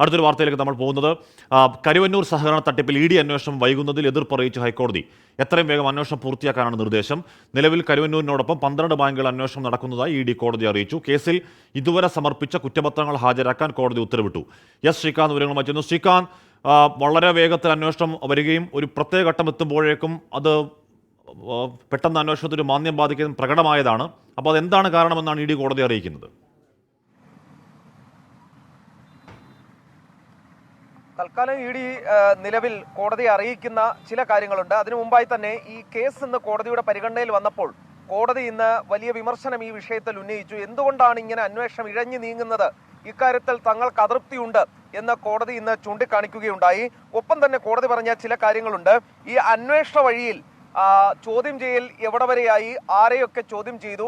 അടുത്തൊരു വാർത്തയിലേക്ക് നമ്മൾ പോകുന്നത് കരുവന്നൂർ സഹകരണ തട്ടിപ്പിൽ ഇ ഡി അന്വേഷണം വൈകുന്നതിൽ എതിർപ്പറിയിച്ച് ഹൈക്കോടതി. എത്രയും വേഗം അന്വേഷണം പൂർത്തിയാക്കാനാണ് നിർദ്ദേശം. നിലവിൽ കരുവന്നൂരിനോടൊപ്പം 12 ബാങ്കുകൾ അന്വേഷണം നടക്കുന്നതായി ഇ ഡി കോടതി അറിയിച്ചു. കേസിൽ ഇതുവരെ സമർപ്പിച്ച കുറ്റപത്രങ്ങൾ ഹാജരാക്കാൻ കോടതി ഉത്തരവിട്ടു. എസ് ശ്രീകാന്ത് വിവരങ്ങൾ വയ്ക്കുന്നു. ശ്രീകാന്ത്, വളരെ വേഗത്തിൽ അന്വേഷണം വരികയും ഒരു പ്രത്യേക ഘട്ടം എത്തുമ്പോഴേക്കും അത് പെട്ടെന്ന് അന്വേഷണത്തിന് മാന്ദ്യം ബാധിക്കുന്നതും പ്രകടമായതാണ്. അപ്പോൾ അതെന്താണ് കാരണമെന്നാണ് ഇ ഡി കോടതി അറിയിക്കുന്നത്? തൽക്കാലം ഇ ഡി നിലവിൽ കോടതിയെ അറിയിക്കുന്ന ചില കാര്യങ്ങളുണ്ട്. അതിനു മുമ്പായി തന്നെ ഈ കേസ് ഇന്ന് കോടതിയുടെ പരിഗണനയിൽ വന്നപ്പോൾ കോടതി ഇന്ന് വലിയ വിമർശനം ഈ വിഷയത്തിൽ ഉന്നയിച്ചു. എന്തുകൊണ്ടാണ് ഇങ്ങനെ അന്വേഷണം ഇഴഞ്ഞു നീങ്ങുന്നത്, ഇക്കാര്യത്തിൽ തങ്ങൾക്ക് അതൃപ്തിയുണ്ട് എന്ന് കോടതി ഇന്ന് ചൂണ്ടിക്കാണിക്കുകയുണ്ടായി. ഒപ്പം തന്നെ കോടതി പറഞ്ഞ ചില കാര്യങ്ങളുണ്ട്. ഈ അന്വേഷണ വഴിയിൽ ചോദ്യം ചെയ്യൽ എവിടെ വരെയായി, ആരെയൊക്കെ ചോദ്യം ചെയ്തു,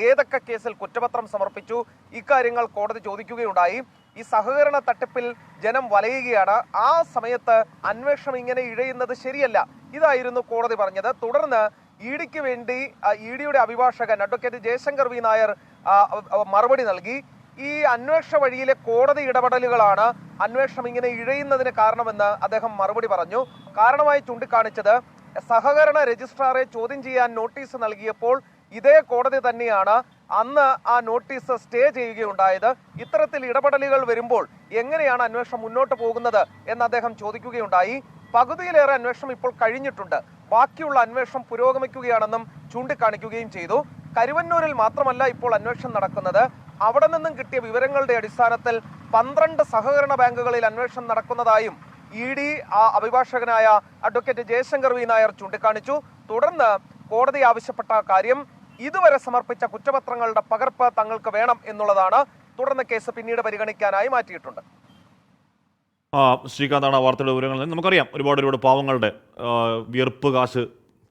ഏതൊക്കെ കേസിൽ കുറ്റപത്രം സമർപ്പിച്ചു, ഇക്കാര്യങ്ങൾ കോടതി ചോദിക്കുകയുണ്ടായി. ഈ സഹകരണ തട്ടിപ്പിൽ ജനം വലയുകയാണ്, ആ സമയത്ത് അന്വേഷണം ഇങ്ങനെ ഇഴയുന്നത് ശരിയല്ല, ഇതായിരുന്നു കോടതി പറഞ്ഞത്. തുടർന്ന് ഇ ഡിക്ക് വേണ്ടി ഇ ഡിയുടെ അഭിഭാഷകൻ അഡ്വക്കേറ്റ് ജയശങ്കർ വി നായർ മറുപടി നൽകി. ഈ അന്വേഷണ വഴിയിലെ കോടതി ഇടപെടലുകളാണ് അന്വേഷണം ഇങ്ങനെ ഇഴയുന്നതിന് കാരണമെന്ന് അദ്ദേഹം മറുപടി പറഞ്ഞു. കാരണമായി ചൂണ്ടിക്കാണിച്ചത് സഹകരണ രജിസ്ട്രാറെ ചോദ്യം ചെയ്യാൻ നോട്ടീസ് നൽകിയപ്പോൾ ഇതേ കോടതി തന്നെയാണ് അന്ന് ആ നോട്ടീസ് സ്റ്റേ ചെയ്യുകയുണ്ടായത്. ഇത്തരത്തിൽ ഇടപെടലുകൾ വരുമ്പോൾ എങ്ങനെയാണ് അന്വേഷണം മുന്നോട്ട് പോകുന്നത് എന്ന് അദ്ദേഹം ചോദിക്കുകയുണ്ടായി. പകുതിയിലേറെ അന്വേഷണം ഇപ്പോൾ കഴിഞ്ഞിട്ടുണ്ട്, ബാക്കിയുള്ള അന്വേഷണം പുരോഗമിക്കുകയാണെന്നും ചൂണ്ടിക്കാണിക്കുകയും ചെയ്തു. കരുവന്നൂരിൽ മാത്രമല്ല ഇപ്പോൾ അന്വേഷണം നടക്കുന്നത്. അവിടെ നിന്നും കിട്ടിയ വിവരങ്ങളുടെ അടിസ്ഥാനത്തിൽ 12 സഹകരണ ബാങ്കുകളിൽ അന്വേഷണം നടക്കുന്നതായും ഇ ഡി അഭിഭാഷകനായ അഡ്വക്കേറ്റ് ജയശങ്കർ വി നായർ ചൂണ്ടിക്കാണിച്ചു. തുടർന്ന് കോടതി ആവശ്യപ്പെട്ട കാര്യം ഇതുവരെ സമർപ്പിച്ച കുറ്റപത്രങ്ങളുടെ പകർപ്പ് തങ്ങൾക്ക് വേണം എന്നുള്ളതാണ്. തുടർന്ന് കേസ് പിന്നീട് പരിഗണിക്കാനായി മാറ്റിയിട്ടുണ്ട്. ശ്രീകാന്താണ് ആ വാർത്തയുടെ വിവരങ്ങളിൽ നിന്ന്. നമുക്കറിയാം ഒരുപാട് പാവങ്ങളുടെ വിയർപ്പ് കാശ്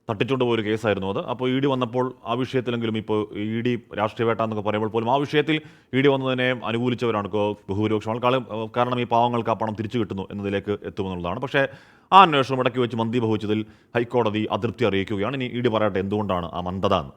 തട്ടിച്ചുകൊണ്ട് പോയൊരു കേസായിരുന്നു അത്. അപ്പോൾ ഇ ഡി വന്നപ്പോൾ ആ വിഷയത്തിലെങ്കിലും, ഇപ്പോൾ ഇ ഡി രാഷ്ട്രീയ വേട്ട എന്നൊക്കെ പറയുമ്പോൾ പോലും ആ വിഷയത്തിൽ ഇ ഡി വന്നതിനെ അനുകൂലിച്ചവരാണ് ബഹുഭൂരിപക്ഷം ആൾക്കാർ. കാരണം ഈ പാവങ്ങൾക്ക് ആ പണം തിരിച്ചു കിട്ടുന്നു എന്നതിലേക്ക് എത്തുമെന്നുള്ളതാണ്. പക്ഷേ ആ അന്വേഷണം ഇടയ്ക്ക് വെച്ച് മന്ദീഭവിച്ചതിൽ ഹൈക്കോടതി അതൃപ്തി അറിയിക്കുകയാണ്. ഇനി ഇ ഡി പറയട്ടെ എന്തുകൊണ്ടാണ് ആ മന്ദത എന്ന്.